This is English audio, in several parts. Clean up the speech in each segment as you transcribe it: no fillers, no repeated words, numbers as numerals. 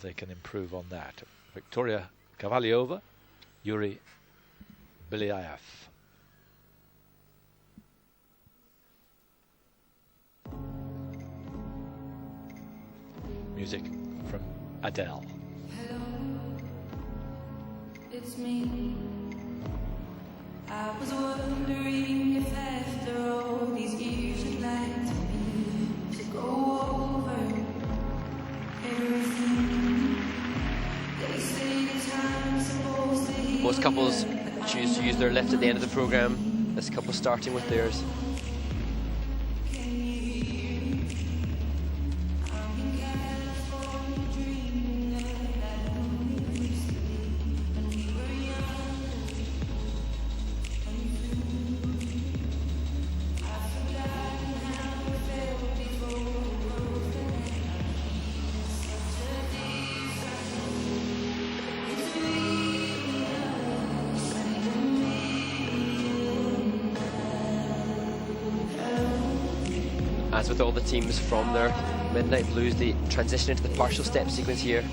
they can improve on that. Victoria Kavaliova, Yuri Bieliaiev. Music from Adele. Hello, it's me. I was wondering if after all these years you'd like me to go over everything. They say time's supposed to heal. Most couples choose to use their lift at the end of the programme. This couple starting with theirs. As with all the teams from their Midnight Blues, they transition into the partial step sequence here.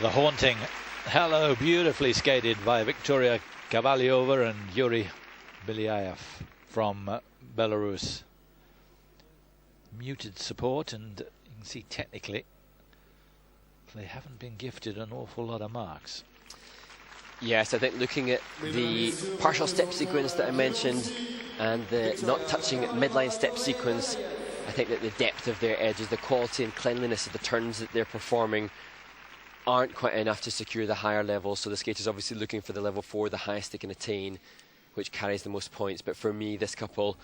The haunting hello, beautifully skated by Victoria Kavaliova and Yuri Bieliaiev from Belarus. Muted support, and you can see technically they haven't been gifted an awful lot of marks. Yes, I think looking at the partial step sequence that I mentioned and the not touching midline step sequence, I think that the depth of their edges, the quality and cleanliness of the turns that they're performing aren't quite enough to secure the higher levels. So the skater's obviously looking for the level 4, the highest they can attain, which carries the most points. But for me, this couple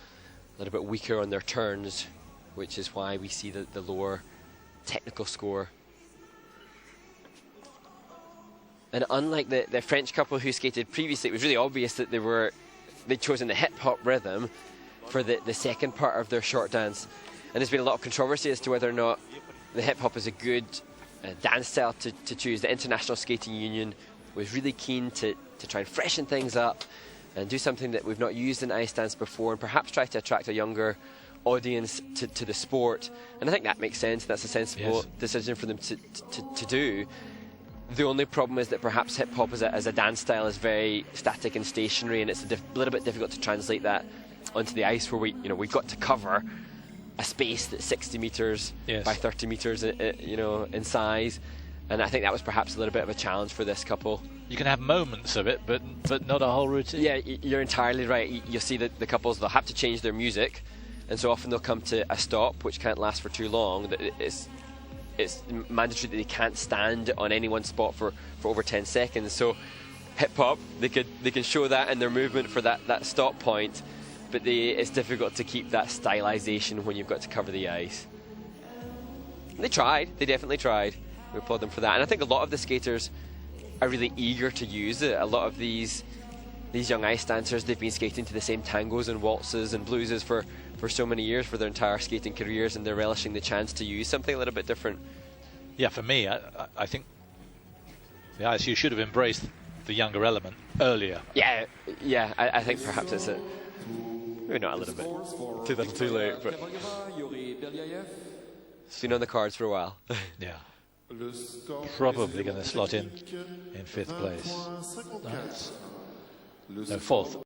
a little bit weaker on their turns, which is why we see the lower technical score. And unlike the French couple who skated previously, it was really obvious that they'd chosen the hip-hop rhythm for the second part of their short dance. And there's been a lot of controversy as to whether or not the hip-hop is a good dance style to choose. The International Skating Union was really keen to try and freshen things up and do something that we've not used in ice dance before, and perhaps try to attract a younger audience to the sport. And I think that makes sense. That's a sensible decision for them to do. The only problem is that perhaps hip-hop as a dance style is very static and stationary, and it's a little bit difficult to translate that onto the ice, where we've got to cover a space that's 60 meters by 30 meters, in size. And I think that was perhaps a little bit of a challenge for this couple. You can have moments of it, but not a whole routine. Yeah, you're entirely right. You'll see that the couples, they'll have to change their music, and so often they'll come to a stop, which can't last for too long. It's mandatory that they can't stand on any one spot for over 10 seconds. So hip-hop, they can show that in their movement for that stop point, but it's difficult to keep that stylization when you've got to cover the ice. They tried. They definitely tried. We applaud them for that. And I think a lot of the skaters are really eager to use it. A lot of these young ice dancers, they've been skating to the same tangos and waltzes and blueses for so many years, for their entire skating careers, and they're relishing the chance to use something a little bit different. Yeah, for me, I think the ISU should have embraced the younger element earlier. Yeah, I think perhaps it's maybe not a little bit too little too late, but it's been on the cards for a while. Yeah. Probably going to slot in 5th place. No, 4th.